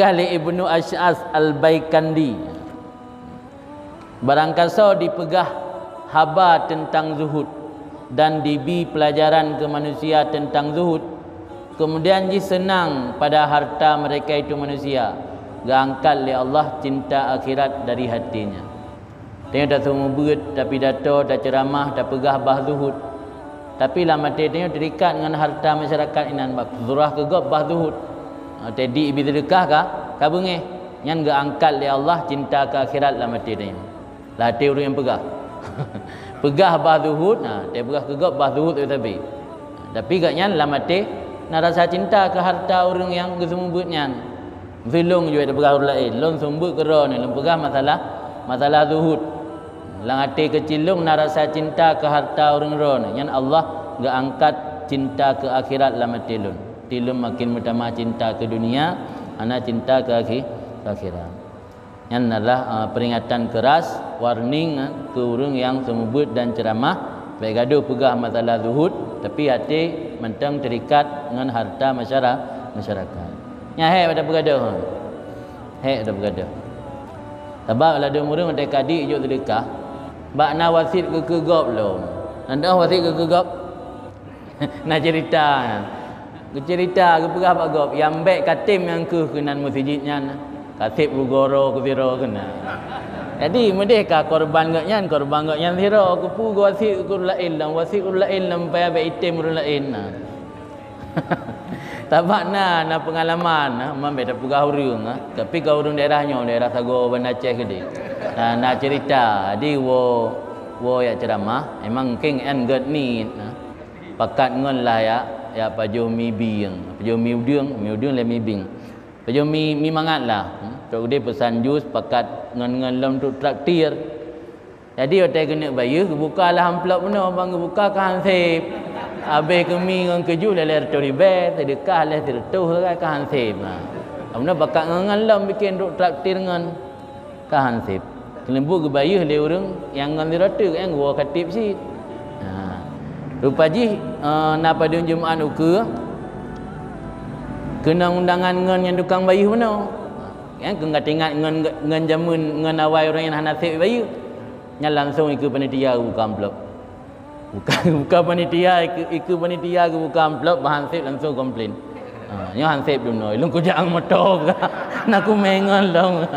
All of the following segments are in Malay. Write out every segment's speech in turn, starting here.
Pegah li Ibnu Asy'as Al-Baikandi. Barangkasa dipegah haba tentang zuhud dan dibi pelajaran ke manusia tentang zuhud, kemudian ji senang pada harta mereka itu manusia, gangkat li Allah cinta akhirat dari hatinya. Tengok dah semua berat, tapi dato dah ceramah, dah pegah bah zuhud, tapi lah mati tengok terikat dengan harta masyarakat inan bab zurah ke gop bah zuhud. Tadi ibi sedekah ka bengeh nyan ga angkat li Allah cinta ke akhirat lah mati tengok. Lah hati orang yang pegah. Pegah bah zuhud, dia pegah ke gop bah zuhud tapi gak nyan lah mati nak rasa cinta ke harta orang yang gesumubut nyan. Zulung juga ada pegah orang lain. Long sumbut kera ni, long pegah masalah zuhud. Lang hati kecil long nak rasa cinta ke harta orang ron. Nyan Allah gak angkat cinta ke akhirat lah mati long. Tilum makin utama cinta ke dunia, ana cinta ke akhirat. Yang adalah peringatan keras, warning ke orang yang semubut dan ceramah, baik gaduh pegah masalah zuhud, tapi hati mentang terikat dengan harta masyarakat. Nya hek pada bergaduh. Hek pada bergaduh. Sebab ada orang ada kadik jo sedekah, bak na wasit ke gop lo. Anda wasit ke gop? Nak cerita. Cerita ke pegah pak gop yang baik katim yang ke kenan masjidnya katib goro ke zero kena. Jadi merdeka korban gaknya zero ke pu wasik ke lain dan wasik ke lain sampai abek item lain. Tak makna na pengalaman mambe dak pegah urang tapi kau urang daerah Sago Bandar Aceh gede. Nak cerita di wo ya ceramah emang king and god ni pakat ngon lah ya pajo mi biang pajo mi udang le mi bing pajo mi mangat lah tok dia pesan jus pakat ngon lom tu traktir. Jadi otai kena bayar bukalah amplop benar bang buka kan hansip abe kemi ngon keju le tu ribet sedekah le tertuh kan hansip nah amna pakat ngon lom bikin tu traktir ngon kan hansip kelembu ke bayar le urang yang ngon diratu yang gua katip si. Rupa ji na pada Jumaat uke kena undangan ngan yang tukang bayu mana. Yang enggak ingat ngan jamun ngan awai orang yang nasib bayu. Nya langsung ikut panitia buka amplop. Buka panitia ikut panitia buka amplop hansip langsung komplain. Nya hansip duno. Lung ku jang motor ka. Nak ku mengon long.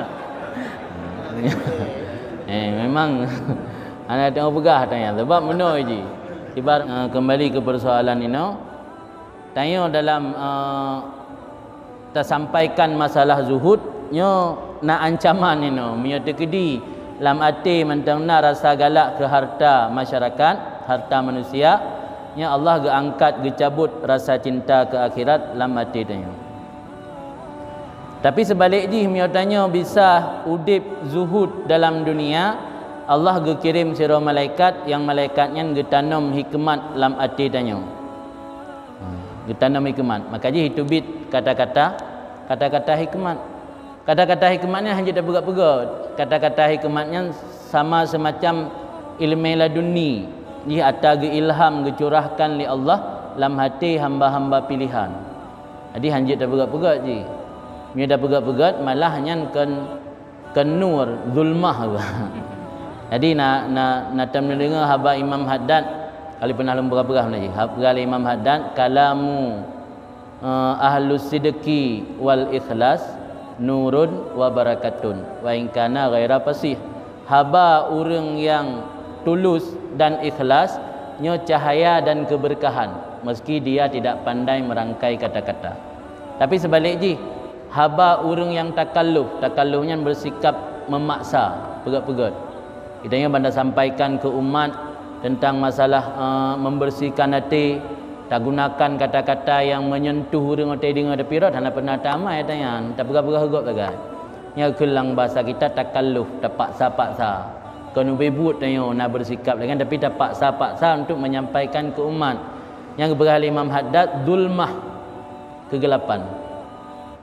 Memang ana tengok pegah tanya sebab meno ji. Ibarat kembali ke persoalan ini, tanya dalam tersampaikan masalah zuhud, nyo na ancaman ini, mio tekedi lam ati mentang na rasa galak ke harta masyarakat, harta manusia, nya Allah ge angkat ge cabut rasa cinta ke akhirat lam ati tanya. Tapi sebalik ji mio tanya bisa udip zuhud dalam dunia, Allah ge kirim sira malaikat yang malaikatnya ge tanam hikmat lam ati tanya. Ge tanam hikmat. Maka je hitubit kata-kata hikmat. Kata-kata hikmatnya hanya dah pegat-pegat. Kata-kata hikmatnya sama semacam ilmu laduni. Ji ata ge ilham ge curahkan li Allah lam hati hamba-hamba pilihan. Jadi hanya dah pegat-pegat je. Dia dah pegat-pegat malah hanya kan nur zulmah. Jadi nak dengar haba Imam Haddad kali pernah lembah-lembah lagi. Haba Imam Haddad kalamu ahlus sidqi wal ikhlas nurun wa barakatun wa in kana ghaira fasih. Haba orang yang tulus dan ikhlas nyo cahaya dan keberkahan meski dia tidak pandai merangkai kata-kata. Tapi sebalik ji haba orang yang takallufnya bersikap memaksa pegat-pegat. Kita yang bandar sampaikan ke umat tentang masalah membersihkan hati, tak gunakan kata-kata yang menyentuh orang otai dengar de pirat hana pernah tamai tanya, tak pegah-pegah gop tagai. Nya kelang bahasa kita takalluf, tak paksa-paksa. Kanu bebut tanya nak bersikap dengan tapi tak paksa-paksa untuk menyampaikan ke umat. Yang berahli Imam Haddad zulmah, kegelapan.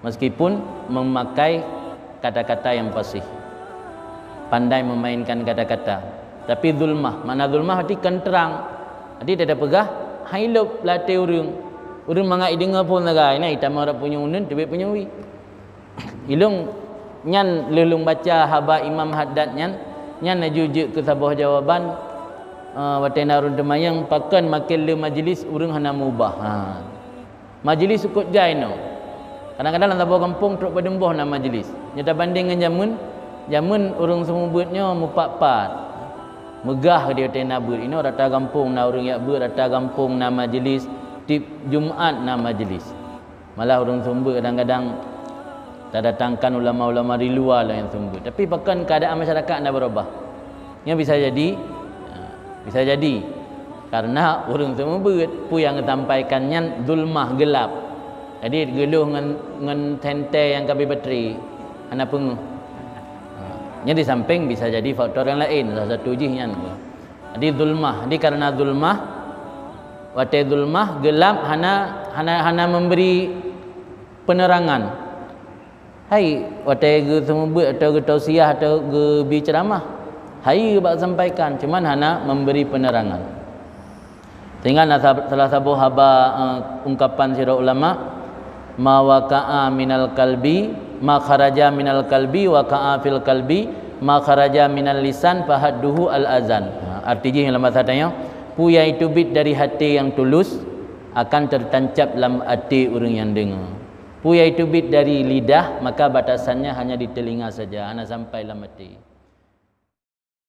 Meskipun memakai kata-kata yang fasih. Pandai memainkan kata-kata. Tapi zulmah, mana zulmah arti kan terang. Jadi dia dah pegah hidup latih orang. Orang mangai dengar pun nagai. Nah, kita marah punya unun, tebik punya wi. Ilung nyan lelung baca haba Imam Haddad nyan najujuk ke sebuah jawaban watai narun demayang pakan makin le majlis urang hana mubah. Majlis ukut jaino. Kadang-kadang dalam sebuah kampung truk berdembuh na majlis. Nyata banding dengan zaman urang semubutnya mupak-pat. Megah dia tena ber ini rata kampung na urang yak ber rata kampung na majlis tip Jumaat na majlis. Malah urang sumber kadang-kadang tak datangkan ulama-ulama di luar lah yang sumber. Tapi bahkan keadaan masyarakat dah berubah. Yang bisa jadi karena urang sumber pu yang tampaikannya zulmah gelap. Jadi geluh dengan tente yang kabi bateri ana pengu. Di samping bisa jadi faktor yang lain, salah satu jihnya. Jadi zulmah, jadi karena zulmah, watai zulmah gelap hana memberi penerangan. Hai, watai ge semua atau ge tausiah atau ge biceramah. Hai bak sampaikan, cuman hana memberi penerangan. Sehingga salah satu haba ungkapan sira ulama, ma waqa'a minal kalbi ma kharaja minal kalbi wa ka'a fil kalbi ma kharaja minal lisan fahadduhu al azan. Artinya dalam bahasa tanya, pu yang itu bit dari hati yang tulus akan tertancap dalam hati orang yang dengar. Pu yang itu bit dari lidah maka batasannya hanya di telinga saja, hanya sampai dalam hati.